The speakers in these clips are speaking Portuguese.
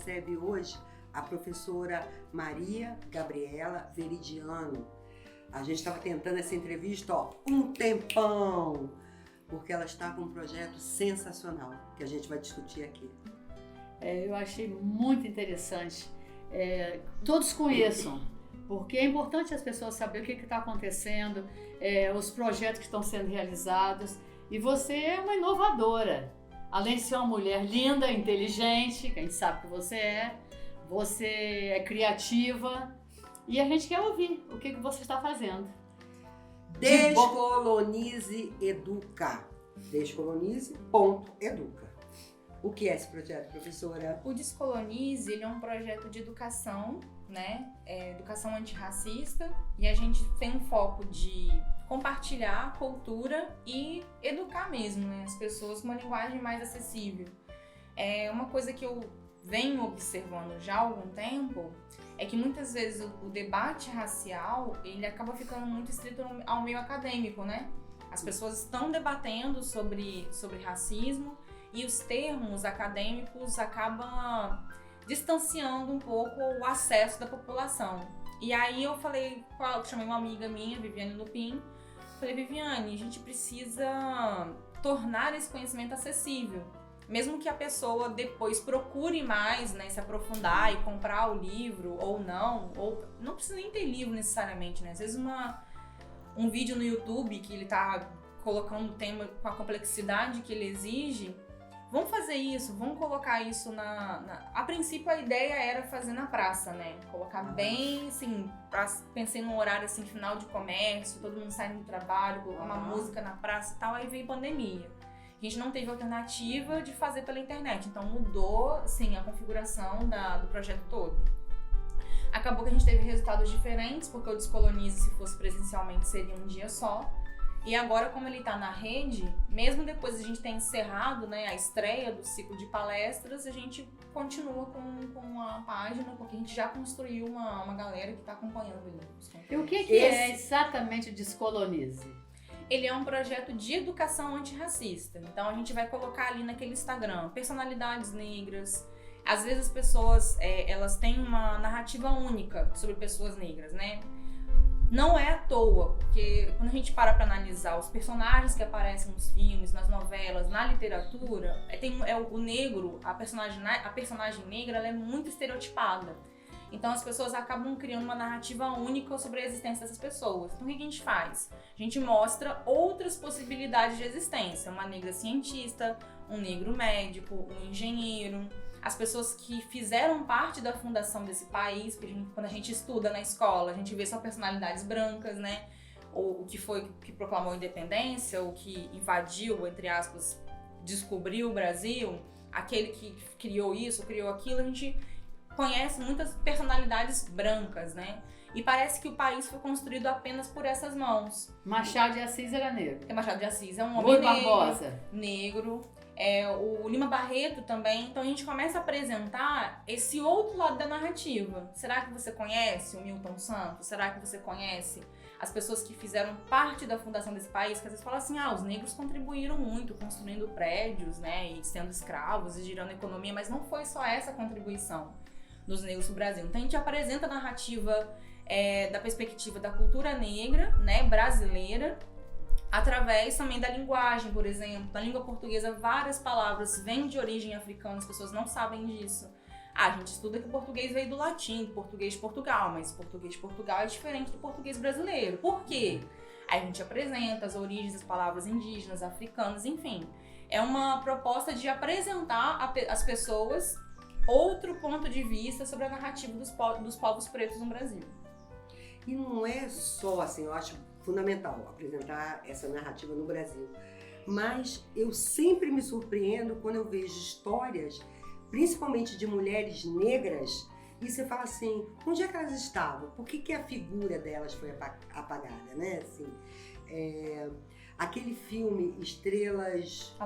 recebe hoje a professora Maria Gabriela Veridiano. A gente estava tentando essa entrevista, um tempão, porque ela está com um projeto sensacional, que a gente vai discutir aqui. Eu achei muito interessante. Todos conheçam, porque é importante as pessoas saberem o que está acontecendo, os projetos que estão sendo realizados. E você é uma inovadora. Além de ser uma mulher linda, inteligente, que a gente sabe que você é criativa. E a gente quer ouvir o que você está fazendo. Descolonize Educa. Descolonize.educa. O que é esse projeto, professora? O Descolonize, ele é um projeto de educação, né? Educação antirracista. E a gente tem um foco de compartilhar a cultura e educar mesmo, né? As pessoas com uma linguagem mais acessível. Uma coisa que eu venho observando já há algum tempo é que muitas vezes o debate racial, ele acaba ficando muito estrito ao meio acadêmico, né? As pessoas estão debatendo sobre racismo e os termos acadêmicos acabam distanciando um pouco o acesso da população. E aí eu chamei uma amiga minha, Viviane Lupin, falei, Viviane, a gente precisa tornar esse conhecimento acessível. Mesmo que a pessoa depois procure mais, né, se aprofundar e comprar o livro ou não precisa nem ter livro necessariamente, né? Às vezes um vídeo no YouTube que ele tá colocando o tema com a complexidade que ele exige, vamos fazer isso, vamos colocar isso A princípio a ideia era fazer na praça, né? Colocar bem, assim, pensei num horário assim, final de comércio, todo mundo saindo do trabalho, colocar uma música na praça e tal, aí veio pandemia. A gente não teve alternativa de fazer pela internet, então mudou, assim, a configuração do projeto todo. Acabou que a gente teve resultados diferentes, porque o Descolonize, se fosse presencialmente, seria um dia só. E agora, como ele está na rede, mesmo depois de a gente ter encerrado, né, a estreia do ciclo de palestras, a gente continua com a página, porque a gente já construiu uma galera que está acompanhando ele. E o que é exatamente o Descolonize? Ele é um projeto de educação antirracista. Então a gente vai colocar ali naquele Instagram personalidades negras. Às vezes as pessoas elas têm uma narrativa única sobre pessoas negras, né? Não é à toa, porque quando a gente para analisar os personagens que aparecem nos filmes, nas novelas, na literatura, o negro, a personagem negra, ela é muito estereotipada. Então as pessoas acabam criando uma narrativa única sobre a existência dessas pessoas. Então o que a gente faz? A gente mostra outras possibilidades de existência. Uma negra cientista, um negro médico, um engenheiro. As pessoas que fizeram parte da fundação desse país, porque quando a gente estuda na escola, a gente vê só personalidades brancas, né? O que proclamou a independência, o que invadiu, entre aspas, descobriu o Brasil, aquele que criou isso, criou aquilo, a gente conhece muitas personalidades brancas, né? E parece que o país foi construído apenas por essas mãos. Machado de Assis era negro. Machado de Assis é um homem Barbosa. Negro. O Lima Barreto também. Então a gente começa a apresentar esse outro lado da narrativa. Será que você conhece o Milton Santos? Será que você conhece as pessoas que fizeram parte da fundação desse país? Que às vezes falam assim, os negros contribuíram muito construindo prédios, né? E sendo escravos e girando a economia. Mas não foi só essa contribuição dos negros no Brasil. Então a gente apresenta a narrativa da perspectiva da cultura negra, né, brasileira, através também da linguagem, por exemplo. Na língua portuguesa, várias palavras vêm de origem africana, as pessoas não sabem disso. A gente estuda que o português veio do latim, do português de Portugal, mas o português de Portugal é diferente do português brasileiro. Por quê? Aí a gente apresenta as origens das palavras indígenas, africanas, enfim. É uma proposta de apresentar às pessoas outro ponto de vista sobre a narrativa dos povos pretos no Brasil. E não é só assim, eu acho fundamental apresentar essa narrativa no Brasil, mas eu sempre me surpreendo quando eu vejo histórias, principalmente de mulheres negras, e você fala assim, onde é que elas estavam? Por que a figura delas foi apagada, né? Assim, aquele filme Estrelas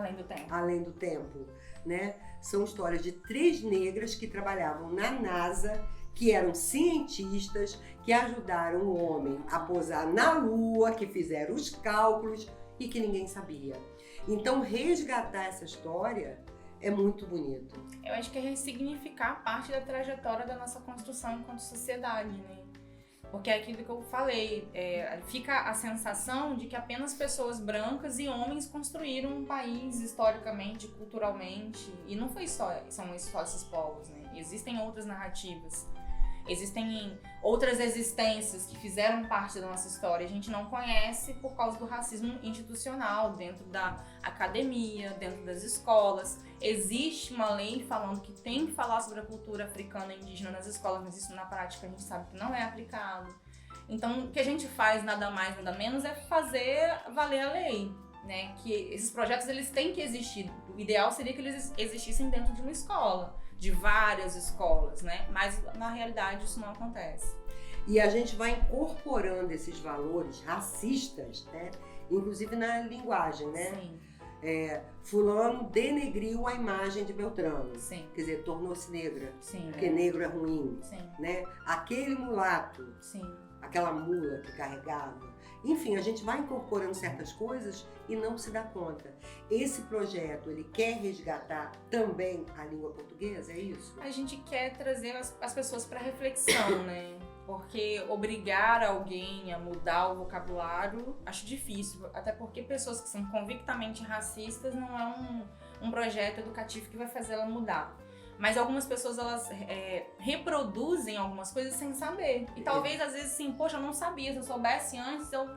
Além do Tempo, né? São histórias de 3 negras que trabalhavam na NASA, que eram cientistas, que ajudaram o homem a pousar na Lua, que fizeram os cálculos e que ninguém sabia. Então, resgatar essa história é muito bonito. Eu acho que é ressignificar parte da trajetória da nossa construção enquanto sociedade, né? Porque é aquilo que eu falei, fica a sensação de que apenas pessoas brancas e homens construíram um país historicamente, culturalmente, e não foi só esses povos, né? Existem outras narrativas, existem outras existências que fizeram parte da nossa história, a gente não conhece por causa do racismo institucional, dentro da academia, dentro das escolas. Existe uma lei falando que tem que falar sobre a cultura africana e indígena nas escolas, mas isso na prática a gente sabe que não é aplicado. Então, o que a gente faz, nada mais, nada menos, é fazer valer a lei, né? Que esses projetos, eles têm que existir. O ideal seria que eles existissem dentro de uma escola, de várias escolas, né? Mas, na realidade, isso não acontece. E a gente vai incorporando esses valores racistas, né? Inclusive na linguagem, né? Sim. Fulano denegriu a imagem de Beltrano. Sim. Quer dizer, tornou-se negra. Sim. Porque negro é ruim. Sim. Né? Aquele mulato, Sim. aquela mula que carregava. Enfim, a gente vai incorporando certas coisas e não se dá conta. Esse projeto, ele quer resgatar também a língua portuguesa, é isso? A gente quer trazer as pessoas para reflexão, né? Porque obrigar alguém a mudar o vocabulário, acho difícil. Até porque pessoas que são convictamente racistas não é um projeto educativo que vai fazer ela mudar. Mas algumas pessoas, elas reproduzem algumas coisas sem saber. E talvez, às vezes, assim, poxa, eu não sabia. Se eu soubesse antes, eu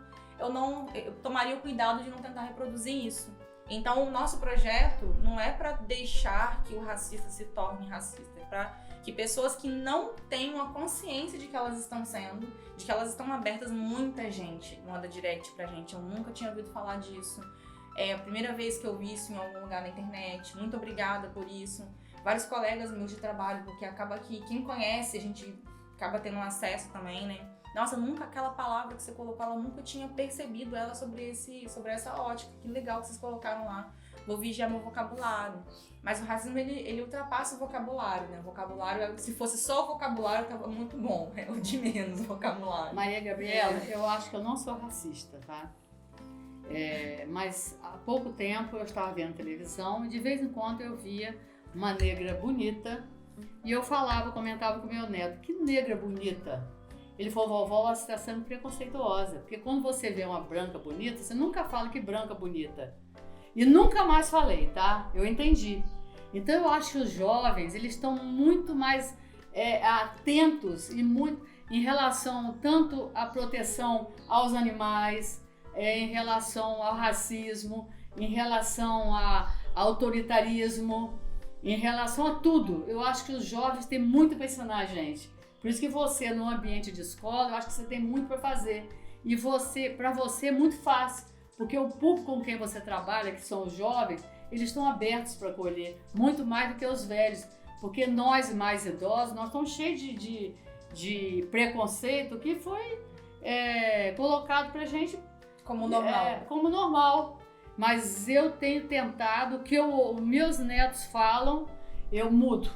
tomaria o cuidado de não tentar reproduzir isso. Então, o nosso projeto não é para deixar que o racista se torne racista. É para que pessoas que não tenham a consciência de que elas estão sendo, de que elas estão abertas, muita gente manda direct pra gente. Eu nunca tinha ouvido falar disso. É a primeira vez que eu vi isso em algum lugar na internet. Muito obrigada por isso. Vários colegas meus de trabalho, porque acaba que quem conhece, a gente acaba tendo acesso também, né? Nossa, nunca aquela palavra que você colocou, ela nunca tinha percebido ela sobre essa ótica. Que legal que vocês colocaram lá. Vou vigiar meu vocabulário. Mas o racismo, ele ultrapassa o vocabulário, né? O vocabulário, se fosse só o vocabulário, tava muito bom. É o de menos o vocabulário. Maria Gabriela, eu acho que eu não sou racista, tá? Mas há pouco tempo eu estava vendo televisão e de vez em quando eu via uma negra bonita e eu comentava com meu neto, que negra bonita. Ele falou, vovó, você está sendo preconceituosa, porque quando você vê uma branca bonita, você nunca fala que branca bonita. E nunca mais falei, tá? Eu entendi. Então eu acho que os jovens, eles estão muito mais atentos e muito em relação tanto à proteção aos animais, em relação ao racismo, em relação ao autoritarismo, em relação a tudo. Eu acho que os jovens têm muito para ensinar a gente. Por isso que você, no ambiente de escola, eu acho que você tem muito para fazer. E para você é muito fácil, porque o público com quem você trabalha, que são os jovens, eles estão abertos para acolher, muito mais do que os velhos. Porque nós, mais idosos, nós estamos cheios de preconceito que foi colocado para a gente como normal. Como normal. Mas eu tenho tentado, que meus netos falam, eu mudo.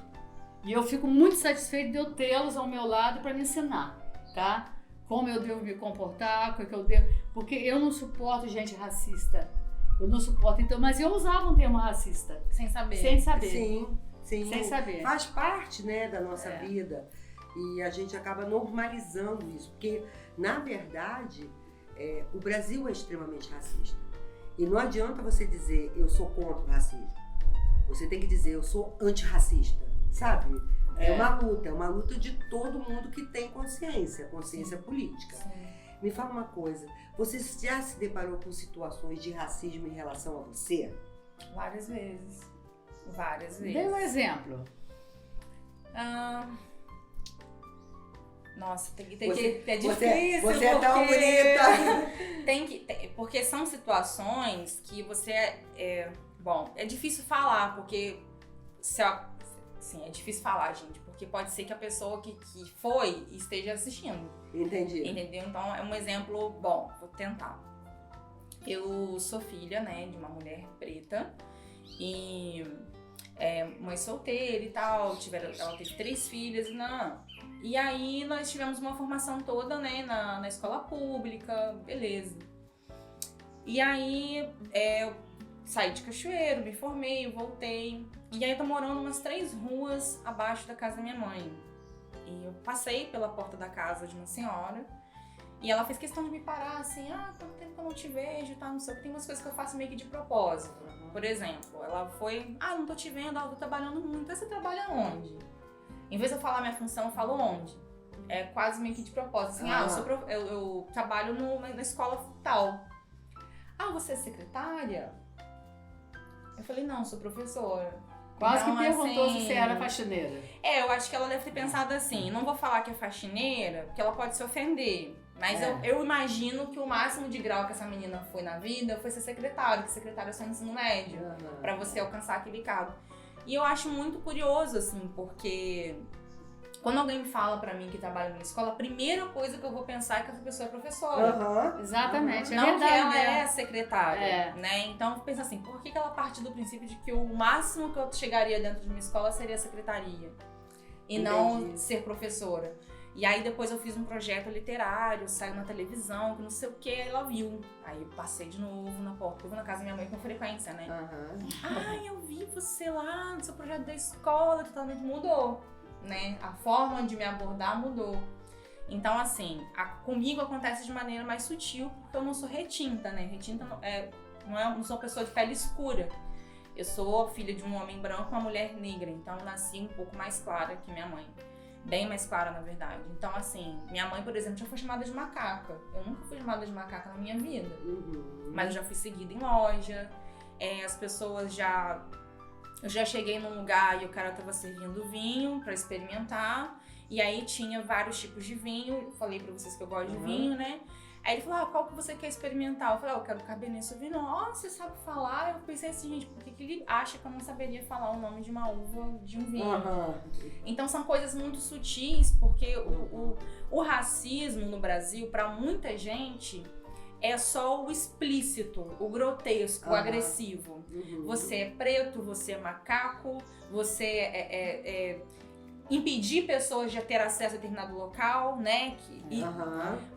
E eu fico muito satisfeita de eu tê-los ao meu lado para me ensinar, tá? Como eu devo me comportar, porque eu não suporto gente racista. Eu não suporto, então, mas eu usava um termo racista. Sem saber. Sem saber. Sim. Sem saber. Faz parte, né, da nossa vida. E a gente acaba normalizando isso. Porque, na verdade, o Brasil é extremamente racista. E não adianta você dizer, eu sou contra o racismo. Você tem que dizer, eu sou antirracista, sabe? É uma luta de todo mundo que tem consciência política. Sim. Me fala uma coisa, você já se deparou com situações de racismo em relação a você? Várias vezes. Dê um exemplo. Nossa, é difícil. Você é tão bonita. Porque são situações que você bom, é difícil falar, porque é difícil falar, gente, porque pode ser que a pessoa que foi esteja assistindo. Entendi. Entendeu? Então é um exemplo bom, vou tentar. Eu sou filha, né, de uma mulher preta e mãe solteira e tal, ela teve 3 filhas e aí nós tivemos uma formação toda, né, na escola pública, beleza. E aí eu saí de Cachoeiro, me formei, voltei. E aí eu tô morando umas 3 ruas abaixo da casa da minha mãe. E eu passei pela porta da casa de uma senhora e ela fez questão de me parar assim, quanto tempo que eu não te vejo, tá, não sei o que, tem umas coisas que eu faço meio que de propósito. Por exemplo, ela foi, não tô te vendo, eu tô trabalhando muito, então você trabalha onde? Em vez de eu falar minha função, eu falo onde. É quase meio que de propósito, assim, eu trabalho na escola tal. Você é secretária? Eu falei, não, sou professora. Quase então, que perguntou assim, se você era faxineira. Eu acho que ela deve ter pensado assim, não vou falar que é faxineira, porque ela pode se ofender. Mas eu imagino que o máximo de grau que essa menina foi na vida foi ser secretário, que secretário é só ensino médio, pra você alcançar aquele cargo. E eu acho muito curioso, assim, porque quando alguém me fala pra mim que trabalha na escola, a primeira coisa que eu vou pensar é que essa pessoa é professora. Exatamente, não verdade, que ela é secretária, né? né? Então, pensa assim, por que ela parte do princípio de que o máximo que eu chegaria dentro de uma escola seria a secretaria? E não ser professora. E aí depois eu fiz um projeto literário, saiu na televisão, que não sei o que, aí ela viu. Aí eu passei de novo na porta, eu vou na casa da minha mãe com frequência, né? Eu vi você lá no seu projeto da escola, totalmente mudou, né? A forma de me abordar mudou. Então, assim, comigo acontece de maneira mais sutil, porque eu não sou retinta, né? Retinta não sou uma pessoa de pele escura. Eu sou filha de um homem branco e uma mulher negra, então eu nasci um pouco mais clara que minha mãe. Bem mais clara, na verdade. Então, assim, minha mãe, por exemplo, já foi chamada de macaca. Eu nunca fui chamada de macaca na minha vida. Mas eu já fui seguida em loja. As pessoas já... Eu já cheguei num lugar e o cara tava servindo vinho pra experimentar. E aí tinha vários tipos de vinho. Eu falei pra vocês que eu gosto de vinho, né? Aí ele falou, qual que você quer experimentar? Eu falei, eu quero Cabernet Sauvignon. Você sabe falar? Eu pensei assim, gente, por que ele acha que eu não saberia falar o nome de uma uva, de um vinho? Então são coisas muito sutis, porque o racismo no Brasil, pra muita gente, é só o explícito, o grotesco, o agressivo. Você é preto, você é macaco, você impedir pessoas de ter acesso a determinado local, né?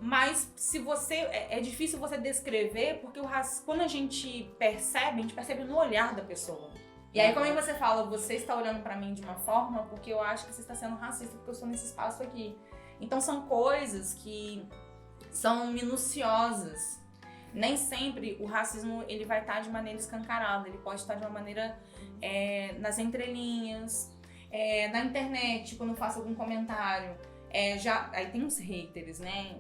Mas se você é difícil você descrever, porque quando a gente percebe no olhar da pessoa. E aí como você fala, você está olhando pra mim de uma forma porque eu acho que você está sendo racista porque eu estou nesse espaço aqui. Então são coisas que são minuciosas. Nem sempre o racismo ele vai estar de maneira escancarada, ele pode estar de uma maneira nas entrelinhas. Na internet, quando eu faço algum comentário, aí tem uns haters, né?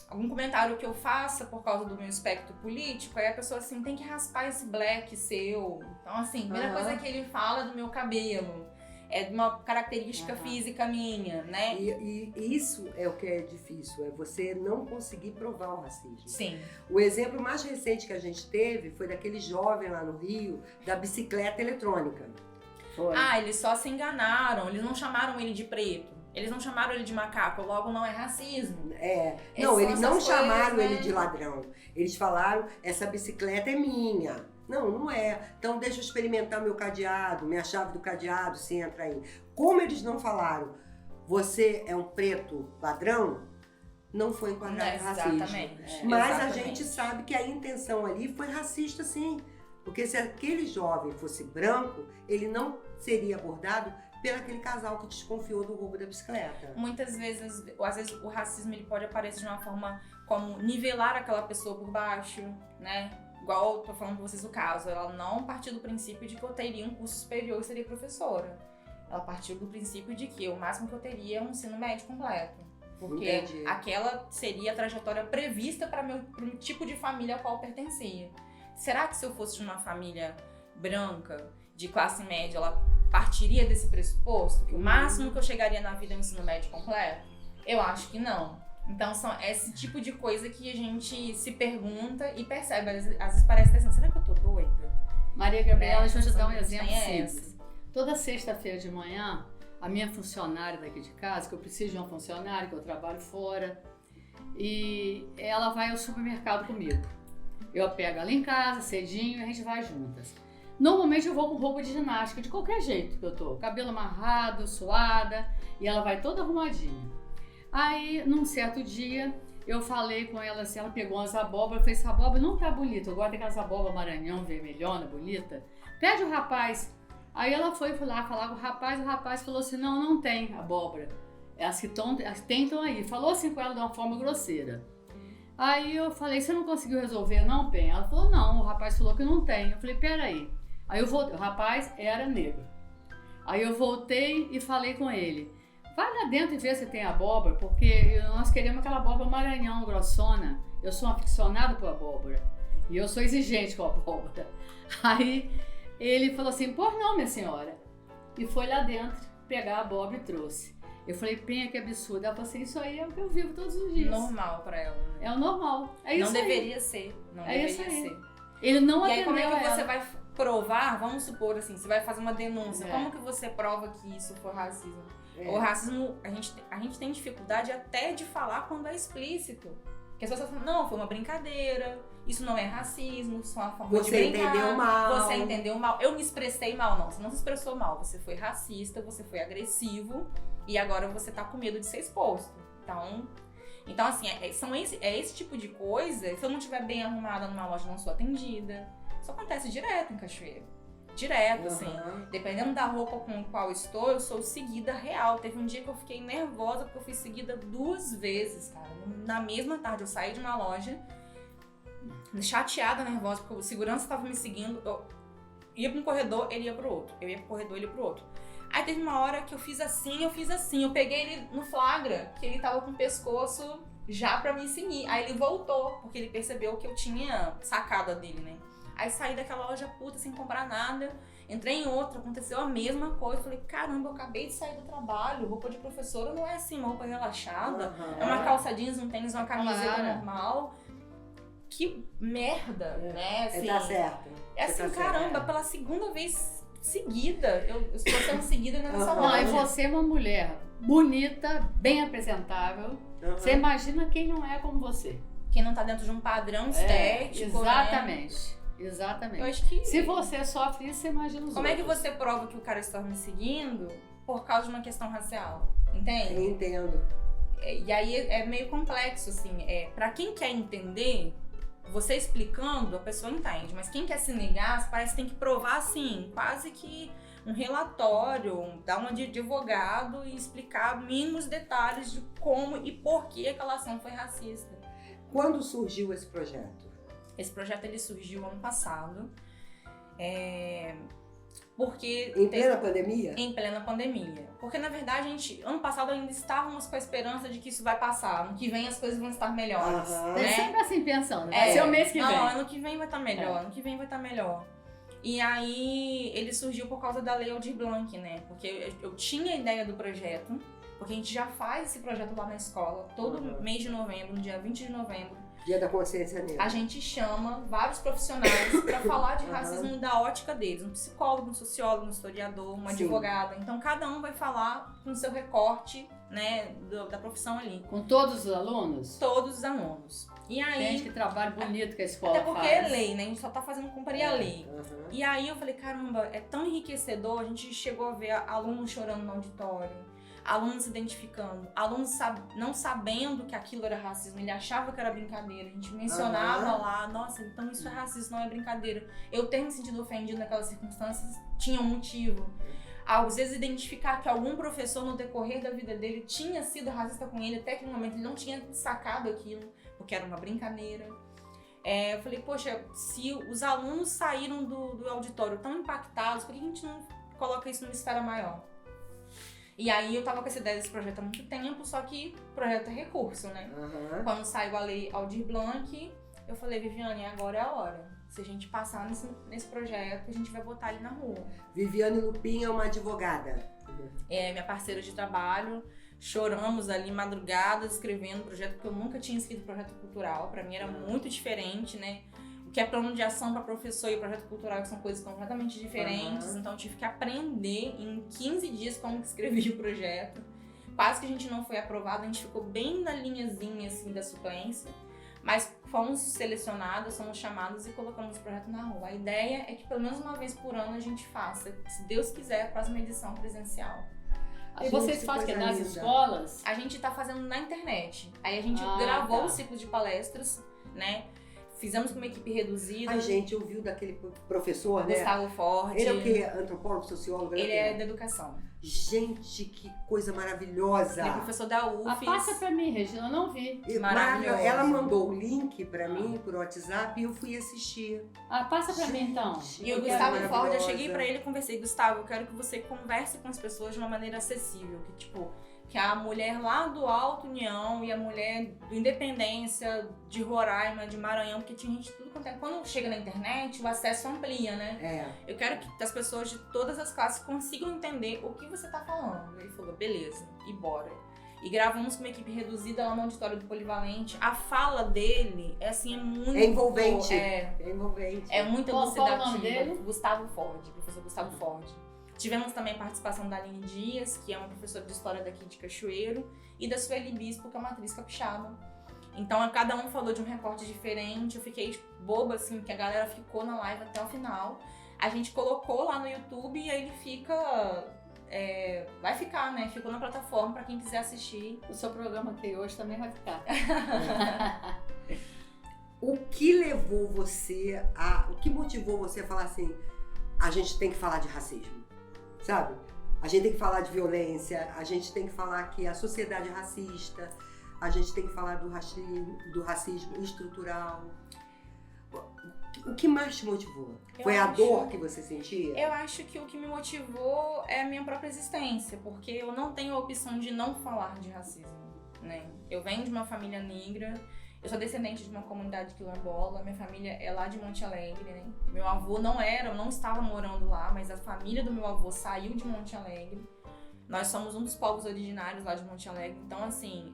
Algum comentário que eu faça por causa do meu espectro político, aí a pessoa assim, tem que raspar esse black seu. Então assim, a primeira coisa que ele fala é do meu cabelo, é de uma característica física minha, né? E isso é o que é difícil, é você não conseguir provar o racismo. Sim. O exemplo mais recente que a gente teve foi daquele jovem lá no Rio, da bicicleta eletrônica. Eles só se enganaram, eles não chamaram ele de preto, eles não chamaram ele de macaco, logo não é racismo. Não, eles não chamaram coisas, ele de ladrão, eles falaram, essa bicicleta é minha. Não é. Então deixa eu experimentar meu cadeado, minha chave do cadeado, se entra aí. Como eles não falaram, você é um preto ladrão, não foi enquadrado racismo. Mas a gente sabe que a intenção ali foi racista, sim. Porque se aquele jovem fosse branco, ele não seria abordado pelo aquele casal que desconfiou do roubo da bicicleta. Muitas vezes, às vezes o racismo ele pode aparecer de uma forma como nivelar aquela pessoa por baixo, né? Igual eu tô falando pra vocês o caso, ela não partiu do princípio de que eu teria um curso superior e seria professora. Ela partiu do princípio de que o máximo que eu teria é um ensino médio completo. Porque aquela seria a trajetória prevista para o tipo de família ao qual eu pertencia. Será que se eu fosse de uma família branca, de classe média, ela partiria desse pressuposto? Que o máximo que eu chegaria na vida é um ensino médio completo? Eu acho que não. Então, são esse tipo de coisa que a gente se pergunta e percebe. Às vezes parece assim, será que eu tô doida? Maria Gabriela, deixa eu te dar um exemplo simples. Toda sexta-feira de manhã, a minha funcionária daqui de casa, que eu preciso de uma funcionária, que eu trabalho fora, e ela vai ao supermercado comigo. Eu pego ela em casa, cedinho, e a gente vai juntas. Normalmente eu vou com roupa de ginástica, de qualquer jeito que eu tô. Cabelo amarrado, suada, e ela vai toda arrumadinha. Aí, num certo dia, eu falei com ela assim, ela pegou umas abóboras, eu falei, essa abóbora não tá bonita, eu gosto daquelas abóboras maranhão, vermelhona, bonita. Pede o rapaz Aí ela foi lá falar com o rapaz falou assim, não tem abóbora. As que tentam aí. Falou assim com ela de uma forma grosseira. Aí eu falei, você não conseguiu resolver não, Pen? Ela falou, não, o rapaz falou que não tem. Eu falei, peraí. Aí eu voltei, o rapaz era negro. Aí eu voltei e falei com ele, vai lá dentro e vê se tem abóbora, porque nós queremos aquela abóbora Maranhão, grossona. Eu sou uma aficionada por abóbora. E eu sou exigente com a abóbora. Aí ele falou assim, pô, não, minha senhora. E foi lá dentro pegar a abóbora e trouxe. Eu falei, Penha, que absurdo. Ela falou assim, isso aí é o que eu vivo todos os dias. Normal pra ela, né? É o normal. É isso não aí. Deveria ser. Não É deveria isso aí. ser. Ele não E atendeu aí, como é que ela. você vai provar? Vamos supor assim, você vai fazer uma denúncia. É. Como que você prova que isso foi racismo? É. O racismo, a gente tem dificuldade até de falar quando é explícito. Porque as pessoas falam, não, foi uma brincadeira, isso não é racismo, isso é uma forma de Você brincar. entendeu mal. Você entendeu mal. Eu me expressei mal, não. Você não se expressou mal. Você foi racista, você foi agressivo e agora você tá com medo de ser exposto. Então assim, é esse tipo de coisa. Se eu não estiver bem arrumada numa loja, não sou atendida. Isso acontece direto em Cachoeira. Direto, assim. Dependendo da roupa com a qual eu sou seguida real. Teve um dia que eu fiquei nervosa porque eu fui seguida 2 vezes, cara. Na mesma tarde, eu saí de uma loja, chateada, nervosa, porque o segurança estava me seguindo. Eu ia pra um corredor, ele ia pro outro. Eu ia pro corredor, ele ia pro outro. Aí teve uma hora que eu fiz assim. Eu peguei ele no flagra, que ele tava com o pescoço já pra me seguir. Aí ele voltou, porque ele percebeu que eu tinha sacado a dele, né? Aí saí daquela loja puta sem comprar nada, entrei em outra, aconteceu a mesma coisa. Falei, caramba, eu acabei de sair do trabalho, roupa de professora não é assim, uma roupa relaxada. É uma calça jeans, um tênis, uma camiseta normal. Que merda, né? Assim, Tá certo. É assim, Tá caramba, certo. pela segunda vez seguida, eu estou sendo seguida nessa Não, e loja. você é uma mulher bonita, bem apresentável. Você imagina quem não é como você. Quem não tá dentro de um padrão estético, Exatamente. né? Exatamente. Eu acho que... Se você sofre isso, você imagina os Como outros. é que você prova que o cara está me seguindo por causa de uma questão racial? Entende? Eu entendo. E aí é meio complexo, assim. Pra quem quer entender, você explicando, a pessoa entende. Mas quem quer se negar, parece que tem que provar, assim, quase que um relatório, dar uma de advogado e explicar mínimos detalhes de como e por que aquela ação foi racista. Quando surgiu esse projeto? Esse projeto ele surgiu ano passado, porque... Em plena pandemia? Em plena pandemia. Porque, na verdade, ano passado ainda estávamos com a esperança de que isso vai passar. Ano que vem as coisas vão estar melhores. É Né? sempre assim pensando, vai ser o mês que vem. Não, ano que vem vai estar melhor, ano que vem vai estar melhor. E aí, ele surgiu por causa da Lei Aldir Blanc, né? Porque eu tinha a ideia do projeto, porque a gente já faz esse projeto lá na escola, todo mês de novembro, no dia 20 de novembro. Dia da Consciência Negra. A gente chama vários profissionais para falar de racismo da ótica deles. Um psicólogo, um sociólogo, um historiador, uma advogada. Então, cada um vai falar com o seu recorte, né, da profissão ali. Com todos os alunos? Todos os alunos. E aí... Gente, que trabalho bonito que a escola até porque faz. é lei, né? A gente só tá fazendo cumprir a lei. E aí eu falei, caramba, é tão enriquecedor. A gente chegou a ver alunos chorando no auditório. Alunos se identificando, alunos não sabendo que aquilo era racismo, ele achava que era brincadeira. A gente mencionava lá, nossa, então isso é racismo, não é brincadeira. Eu ter me sentido ofendido naquelas circunstâncias tinha um motivo. Às vezes identificar que algum professor no decorrer da vida dele tinha sido racista com ele, até que no momento ele não tinha sacado aquilo, porque era uma brincadeira. Eu falei, poxa, se os alunos saíram do auditório tão impactados, por que a gente não coloca isso numa esfera maior? E aí eu tava com essa ideia desse projeto há muito tempo, só que o projeto é recurso, né? Quando saiu a Lei Aldir Blanc, eu falei, Viviane, agora é a hora. Se a gente passar nesse projeto, a gente vai botar ele na rua. Viviane Lupin é uma advogada. É minha parceira de trabalho. Choramos ali madrugadas escrevendo o projeto, porque eu nunca tinha escrito projeto cultural. Pra mim era muito diferente, né? O que é plano de ação para professor e projeto cultural, que são coisas completamente diferentes. Então eu tive que aprender em 15 dias como que escrevia o projeto. Quase que a gente não foi aprovado, a gente ficou bem na linhazinha assim da suplência. Mas fomos selecionados, somos chamados e colocamos o projeto na rua. A ideia é que pelo menos uma vez por ano a gente faça, se Deus quiser, a próxima edição presencial. Aí vocês fazem nas escolas? A gente tá fazendo na internet. Aí a gente gravou o ciclo de palestras, né? fizemos com uma equipe reduzida. Ai, gente, eu vi o daquele professor, né? Gustavo Ford. Ele é o quê? Antropólogo, sociólogo? Ele é da educação. Gente, que coisa maravilhosa! Ele é professor da UFES. Passa pra mim, Regina, eu não vi. Maravilhoso. Ela mandou o link pra mim por WhatsApp e eu fui assistir. Passa pra mim então. E o Gustavo Ford, eu cheguei pra ele e conversei, Gustavo, eu quero que você converse com as pessoas de uma maneira acessível, que a mulher lá do Alto União e a mulher do Independência, de Roraima, de Maranhão, porque tinha gente de tudo quanto é. Quando chega na internet, o acesso amplia, né? Eu quero que as pessoas de todas as classes consigam entender o que você tá falando. Ele falou, beleza, e bora. E gravamos com uma equipe reduzida lá no auditório do Polivalente. A fala dele é assim, é muito... É envolvente. É envolvente. É muito elucidativa. Qual o nome dele? Gustavo Ford, professor Gustavo Ford. Tivemos também a participação da Aline Dias, que é uma professora de história daqui de Cachoeiro, e da Sueli Bispo, que é uma atriz capixaba. Então, cada um falou de um recorte diferente. Eu fiquei boba, assim, que a galera ficou na live até o final. A gente colocou lá no YouTube e aí ele fica... vai ficar, né? Ficou na plataforma para quem quiser assistir. O seu programa aqui hoje também vai ficar. O que levou você o que motivou você a falar assim, a gente tem que falar de racismo, sabe? A gente tem que falar de violência, a gente tem que falar que a sociedade é racista, a gente tem que falar do racismo estrutural. O que mais te motivou? Foi a dor que você sentia? Eu acho que o que me motivou é a minha própria existência, porque eu não tenho a opção de não falar de racismo, né? Eu venho de uma família negra, eu sou descendente de uma comunidade quilombola, minha família é lá de Monte Alegre, né? Meu avô não estava morando lá, mas a família do meu avô saiu de Monte Alegre. Nós somos um dos povos originários lá de Monte Alegre, então assim,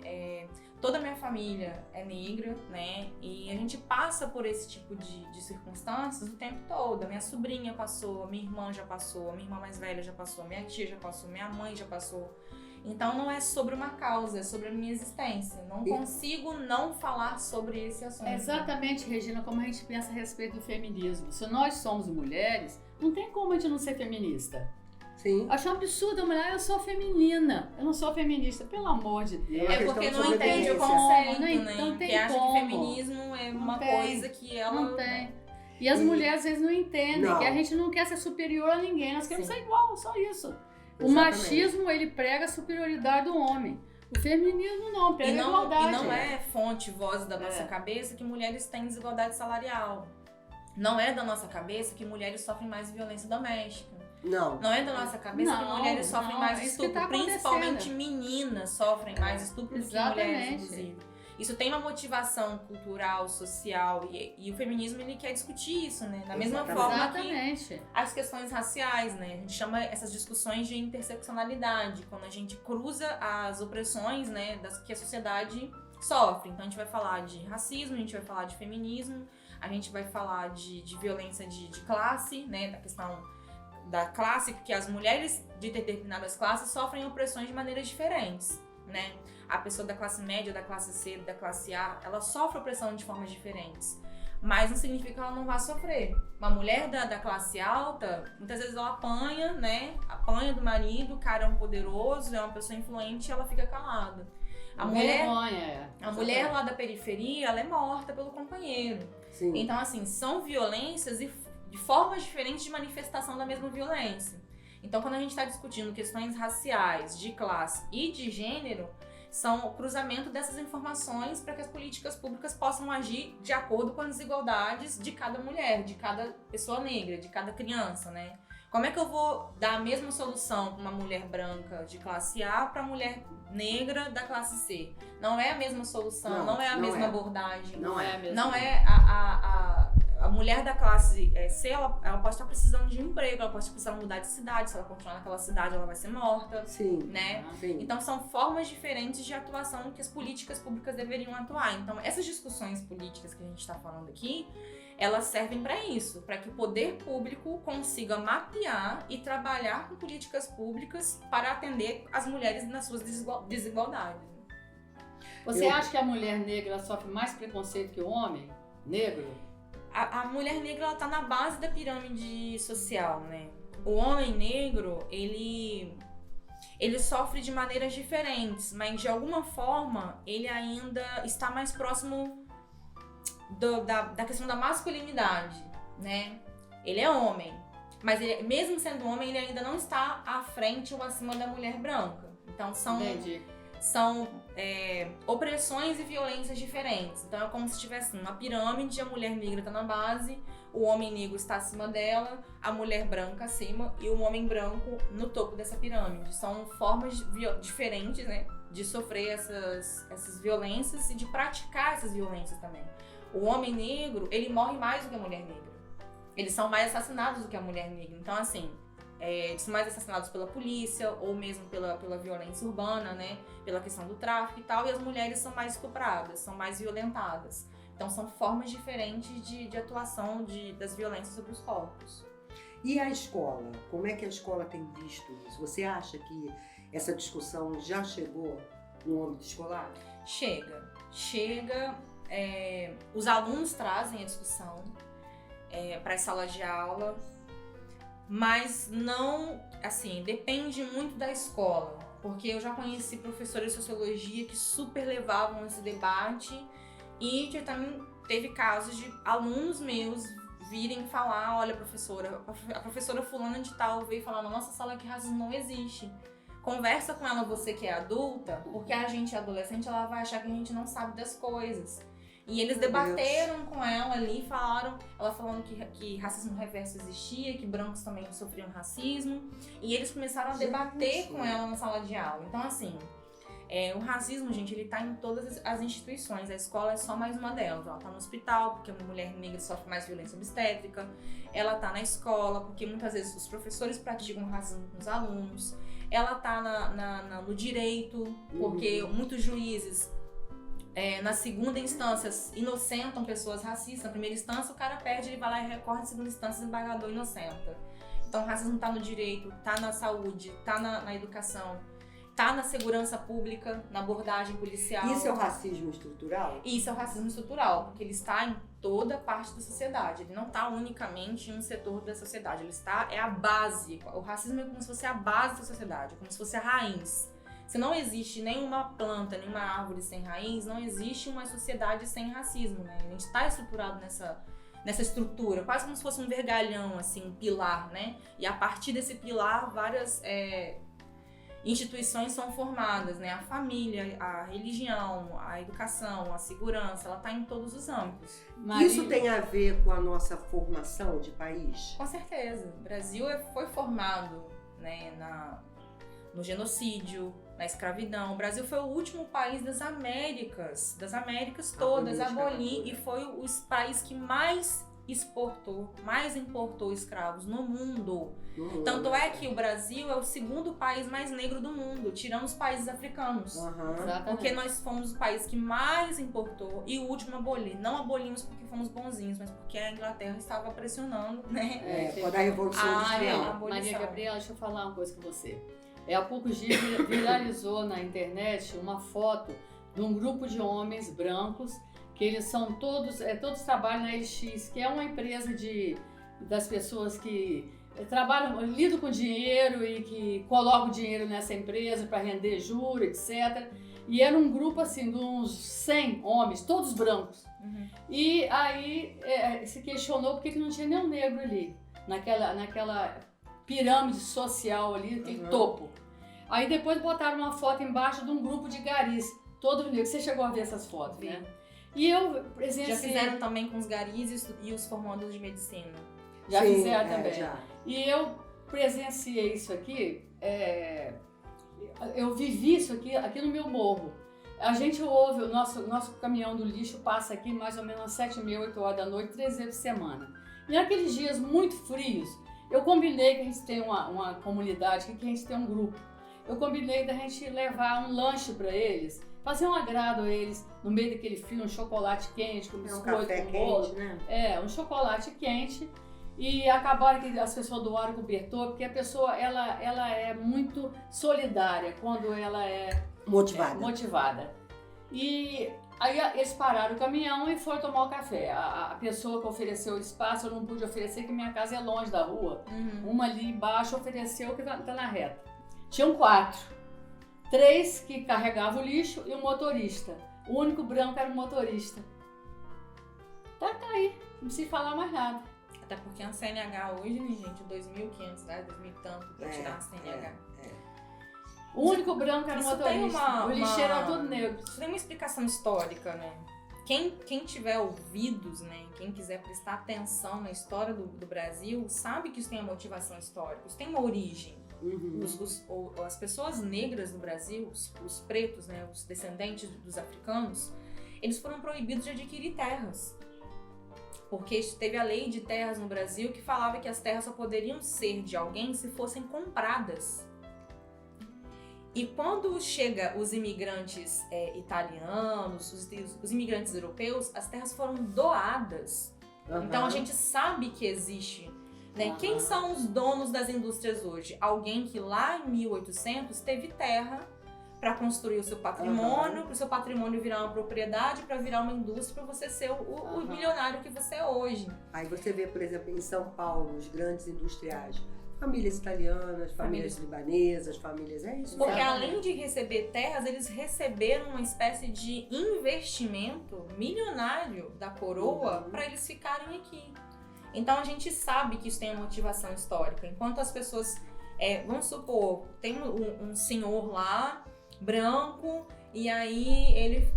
toda a minha família é negra, né? E a gente passa por esse tipo de circunstâncias o tempo todo. A minha sobrinha passou, a minha irmã já passou, a minha irmã mais velha já passou, a minha tia já passou, minha mãe já passou. Então não é sobre uma causa, é sobre a minha existência. Não consigo não falar sobre esse assunto. É exatamente, Regina, como a gente pensa a respeito do feminismo. Se nós somos mulheres, não tem como a gente não ser feminista. Sim. Acho um absurdo a mulher, eu sou feminina, eu não sou feminista, pelo amor de Deus. É porque não entende o conceito, né? Que acha que feminismo é uma coisa que ela... Não tem. E as mulheres às vezes não entendem que a gente não quer ser superior a ninguém, nós queremos ser igual, só isso. O machismo, ele prega a superioridade do homem. O feminismo não, prega a igualdade. E não é fonte, voz da nossa cabeça que mulheres têm desigualdade salarial. Não é da nossa cabeça que mulheres sofrem mais violência doméstica. Não. Não é da nossa cabeça que mulheres sofrem mais estupro. Principalmente meninas sofrem mais estupro do que mulheres, inclusive. Isso tem uma motivação cultural, social, e o feminismo ele quer discutir isso, né? Da mesma forma que as questões raciais, né? A gente chama essas discussões de interseccionalidade, quando a gente cruza as opressões, né, que a sociedade sofre. Então a gente vai falar de racismo, a gente vai falar de feminismo, a gente vai falar de violência de classe, né? Da questão da classe, porque as mulheres de determinadas classes sofrem opressões de maneiras diferentes, né? A pessoa da classe média, da classe C, da classe A, ela sofre opressão de formas diferentes. Mas não significa que ela não vá sofrer. Uma mulher da classe alta, muitas vezes ela apanha, né? Apanha do marido, o cara é um poderoso, é uma pessoa influente e ela fica calada. A mulher lá da periferia, ela é morta pelo companheiro. Sim. Então, assim, são violências e de formas diferentes de manifestação da mesma violência. Então, quando a gente está discutindo questões raciais, de classe e de gênero, são o cruzamento dessas informações para que as políticas públicas possam agir de acordo com as desigualdades de cada mulher, de cada pessoa negra, de cada criança, né? Como é que eu vou dar a mesma solução para uma mulher branca de classe A para a mulher negra da classe C? Não é a mesma solução, não é a mesma abordagem. Não é a mesma. Não é a mulher da classe C, ela pode estar precisando de um emprego, ela pode estar precisando mudar de cidade. Se ela continuar naquela cidade, ela vai ser morta. Sim. Né? Sim. Então, são formas diferentes de atuação que as políticas públicas deveriam atuar. Então, essas discussões políticas que a gente está falando aqui, elas servem para isso, para que o poder público consiga mapear e trabalhar com políticas públicas para atender as mulheres nas suas desigualdades. Você acha que a mulher negra sofre mais preconceito que o homem negro? A mulher negra, ela tá na base da pirâmide social, né? O homem negro, ele sofre de maneiras diferentes, mas de alguma forma ele ainda está mais próximo da questão da masculinidade, né? Ele é homem, mas ele, mesmo sendo homem, ele ainda não está à frente ou acima da mulher branca. Então são opressões e violências diferentes. Então é como se tivesse uma pirâmide, a mulher negra está na base, o homem negro está acima dela, a mulher branca acima e o homem branco no topo dessa pirâmide. São formas diferentes, né, de sofrer essas violências e de praticar essas violências também. O homem negro, ele morre mais do que a mulher negra. Eles são mais assassinados do que a mulher negra. Então, assim, eles são mais assassinados pela polícia ou mesmo pela violência urbana, né? Pela questão do tráfico e tal. E as mulheres são mais estupradas, são mais violentadas. Então, são formas diferentes de atuação das violências sobre os corpos. E a escola? Como é que a escola tem visto isso? Você acha que essa discussão já chegou no âmbito escolar? Chega. Os alunos trazem a discussão para as salas de aula, mas não, assim, depende muito da escola, porque eu já conheci professores de sociologia que super levavam esse debate e que também teve casos de alunos meus virem falar, olha professora, a professora fulana de tal veio falar na nossa sala que racismo não existe. Conversa com ela, você que é adulta, porque a gente é adolescente, ela vai achar que a gente não sabe das coisas. E eles debateram com ela ali, ela falando que racismo reverso existia, que brancos também sofriam racismo. E eles começaram a debater com ela na sala de aula. Então, assim, o racismo, gente, ele tá em todas as instituições. A escola é só mais uma delas. Ela tá no hospital, porque uma mulher negra sofre mais violência obstétrica. Ela tá na escola, porque muitas vezes os professores praticam racismo com os alunos. Ela tá no direito, porque muitos juízes... na segunda instância, inocentam pessoas racistas. Na primeira instância, o cara perde, ele vai lá e recorre. Na segunda instância, o desembargador inocenta. Então, o racismo tá no direito, tá na saúde, tá na educação, tá na segurança pública, na abordagem policial. Isso é o racismo estrutural? Isso é o racismo estrutural, porque ele está em toda parte da sociedade. Ele não está unicamente em um setor da sociedade. Ele é a base. O racismo é como se fosse a base da sociedade, como se fosse a raiz. Se não existe nenhuma planta, nenhuma árvore sem raiz, não existe uma sociedade sem racismo, né? A gente está estruturado nessa estrutura, quase como se fosse um vergalhão, assim, um pilar, né? E a partir desse pilar, várias instituições são formadas, né? A família, a religião, a educação, a segurança, ela está em todos os âmbitos. Isso tem a ver com a nossa formação de país? Com certeza. O Brasil foi formado, né, no genocídio, na escravidão. O Brasil foi o último país das Américas todas a abolir, e foi o país que mais importou escravos no mundo. Tanto é que o Brasil é o segundo país mais negro do mundo, tirando os países africanos. Porque nós fomos o país que mais importou e o último a abolir. Não abolimos porque fomos bonzinhos, mas porque a Inglaterra estava pressionando, né? Quando a Revolução Industrial. Maria Gabriela, deixa eu falar uma coisa com você. Há poucos dias viralizou na internet uma foto de um grupo de homens brancos, que eles são todos trabalham na LX, que é uma empresa das pessoas que lidam com dinheiro e que colocam dinheiro nessa empresa para render juros, etc. E era um grupo assim de uns 100 homens, todos brancos. E aí se questionou por que não tinha nenhum negro ali, naquela pirâmide social ali, aquele topo. Aí depois botaram uma foto embaixo de um grupo de garis, todo negro. Você chegou a ver essas fotos, né? E eu presenciei... Já fizeram também com os garis e os formandos de medicina. Já fizeram também. Já. E eu presenciei isso aqui, eu vivi isso aqui no meu morro. A gente ouve, o nosso caminhão do lixo passa aqui mais ou menos às 7h30, 8 horas da noite, 3 vezes por semana. E naqueles dias muito frios, eu combinei que a gente tem uma comunidade, que a gente tem um grupo. Eu combinei da gente levar um lanche para eles, fazer um agrado a eles, no meio daquele frio, um chocolate quente, com biscoito, com bolo. Né? Um chocolate quente. E acabaram que as pessoas doaram cobertor, porque a pessoa ela é muito solidária quando ela é motivada. E aí eles pararam o caminhão e foram tomar o café. A pessoa que ofereceu o espaço, eu não pude oferecer, que minha casa é longe da rua. Uma ali embaixo ofereceu, que tá na reta. Tinham 4. 3 que carregavam o lixo e um motorista. O único branco era o motorista. Tá aí, não precisa falar mais nada. Até porque a CNH hoje, né, gente, 2.500, né, 2.000 e tanto pra tirar a CNH. O único branco era o Isso motorista. O lixeiro era todo negro. Isso tem uma explicação histórica, né? Quem tiver ouvidos, né, quem quiser prestar atenção na história do Brasil, sabe que isso tem uma motivação histórica, isso tem uma origem. As pessoas negras do Brasil, os pretos, né, os descendentes dos africanos, eles foram proibidos de adquirir terras. Porque teve a lei de terras no Brasil que falava que as terras só poderiam ser de alguém se fossem compradas. E quando chega os imigrantes italianos, os imigrantes europeus, as terras foram doadas. Então a gente sabe que existe, né? Quem são os donos das indústrias hoje? Alguém que lá em 1800 teve terra para construir o seu patrimônio, para o seu patrimônio virar uma propriedade, para virar uma indústria, para você ser o milionário que você é hoje. Aí você vê, por exemplo, em São Paulo, os grandes industriais, famílias italianas, famílias libanesas, famílias... É isso. Porque além de receber terras, eles receberam uma espécie de investimento milionário da coroa para eles ficarem aqui. Então a gente sabe que isso tem uma motivação histórica. Enquanto as pessoas... vamos supor, tem um senhor lá, branco, e aí ele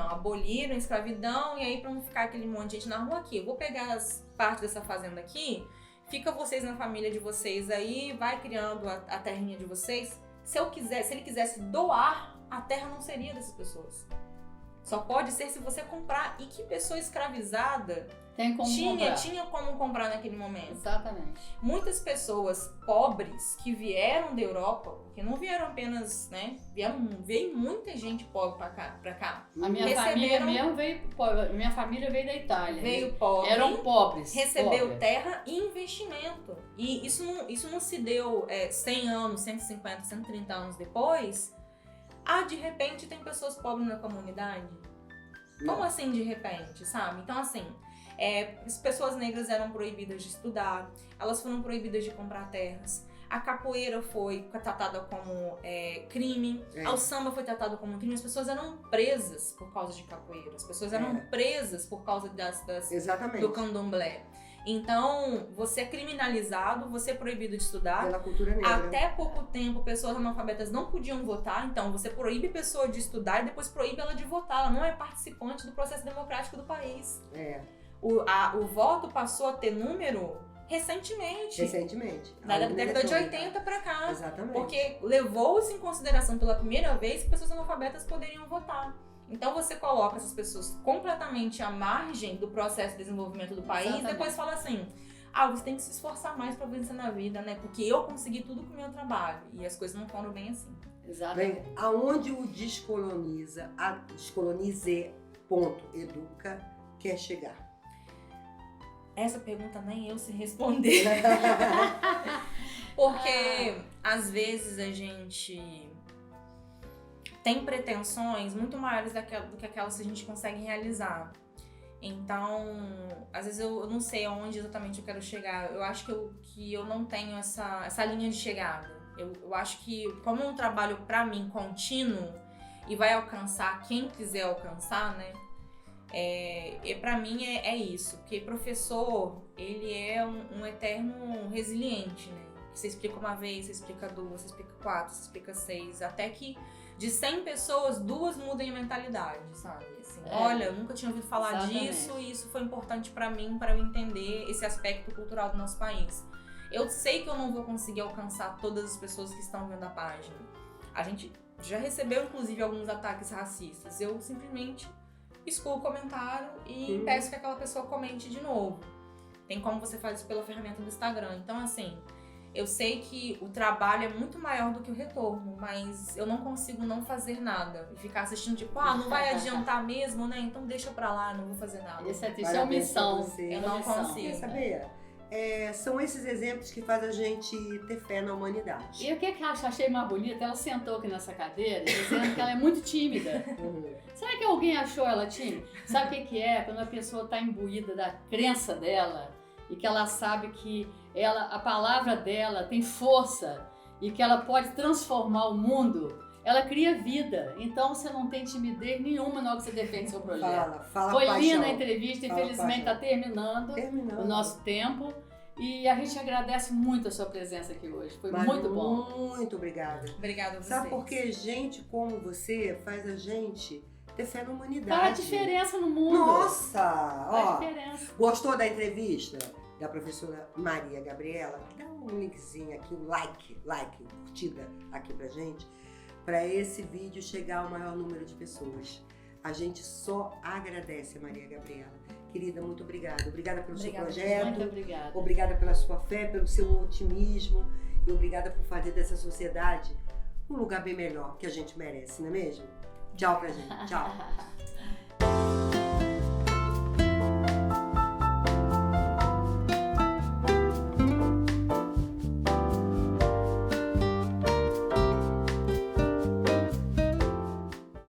aboliram a escravidão, e aí pra não ficar aquele monte de gente na rua aqui, eu vou pegar as partes dessa fazenda aqui, fica vocês na família de vocês aí, vai criando a terrinha de vocês. Se ele quisesse doar, a terra não seria dessas pessoas. Só pode ser se você comprar. E que pessoa escravizada tinha como comprar naquele momento? Exatamente. Muitas pessoas pobres que vieram da Europa, porque não vieram apenas, né? Veio muita gente pobre pra cá. A minha família mesmo veio pobre. Minha família veio da Itália. Veio pobre. Eram pobres. Recebeu terra e investimento. E isso não se deu 100 anos, 150, 130 anos depois. De repente tem pessoas pobres na comunidade? Como assim de repente, sabe? Então assim, as pessoas negras eram proibidas de estudar, elas foram proibidas de comprar terras, a capoeira foi tratada como crime, o samba foi tratado como crime, as pessoas eram presas por causa de capoeira, as pessoas eram presas por causa do candomblé. Então, você é criminalizado, você é proibido de estudar. Pela cultura negra. Até pouco tempo, pessoas analfabetas não podiam votar. Então, você proíbe a pessoa de estudar e depois proíbe ela de votar. Ela não é participante do processo democrático do país. O voto passou a ter número recentemente. Da década de 80 pra cá. Exatamente. Porque levou-se em consideração pela primeira vez que pessoas analfabetas poderiam votar. Então você coloca essas pessoas completamente à margem do processo de desenvolvimento do país. Exatamente. E depois fala assim, você tem que se esforçar mais pra vencer na vida, né? Porque eu consegui tudo com o meu trabalho. E as coisas não foram bem assim. Exatamente. Bem, aonde o descolonize.educa quer chegar? Essa pergunta nem eu sei responder. Porque às vezes a gente tem pretensões muito maiores do que aquelas que a gente consegue realizar. Então, às vezes eu não sei aonde exatamente eu quero chegar. Eu acho que eu não tenho essa linha de chegada. Eu acho que, como é um trabalho pra mim contínuo e vai alcançar quem quiser alcançar, né? Pra mim é isso. Porque professor, ele é um eterno resiliente, né? Você explica uma vez, você explica duas, você explica 4, você explica 6, até que de 100 pessoas, 2 mudam a mentalidade, sabe? Assim, olha, eu nunca tinha ouvido falar disso e isso foi importante pra mim, pra eu entender esse aspecto cultural do nosso país. Eu sei que eu não vou conseguir alcançar todas as pessoas que estão vendo a página. A gente já recebeu, inclusive, alguns ataques racistas. Eu simplesmente excluo o comentário e peço que aquela pessoa comente de novo. Tem como você faz isso pela ferramenta do Instagram. Então, assim, eu sei que o trabalho é muito maior do que o retorno, mas eu não consigo não fazer nada. E ficar assistindo, tipo, não vai adiantar mesmo, né? Então deixa pra lá, não vou fazer nada. Isso é missão. Eu não consigo. Quer saber? São esses exemplos que fazem a gente ter fé na humanidade. E o que eu achei mais bonito? Ela sentou aqui nessa cadeira dizendo que ela é muito tímida. Será que alguém achou ela tímida? Sabe o que é? Quando a pessoa está imbuída da crença dela e que ela sabe que a palavra dela tem força e que ela pode transformar o mundo. ela cria vida. Então você não tem timidez nenhuma na hora que você defende seu projeto. Fala Foi paixão. linda a entrevista, Fala infelizmente está terminando o nosso tempo. E a gente agradece muito a sua presença aqui hoje. Foi muito bom. Muito obrigada. Obrigada a vocês. Sabe por quê? Gente como você faz a gente ter fé na humanidade. Faz a diferença no mundo. Nossa! Faz Ó, diferença. gostou da entrevista da professora Maria Gabriela? Dá um linkzinho aqui, um like, curtida aqui pra gente, para esse vídeo chegar ao maior número de pessoas. A gente só agradece a Maria Gabriela. Querida, muito obrigada. Obrigada pelo seu projeto. Muito obrigada. Obrigada pela sua fé, pelo seu otimismo. E obrigada por fazer dessa sociedade um lugar bem melhor que a gente merece, não é mesmo? Tchau pra gente. Tchau.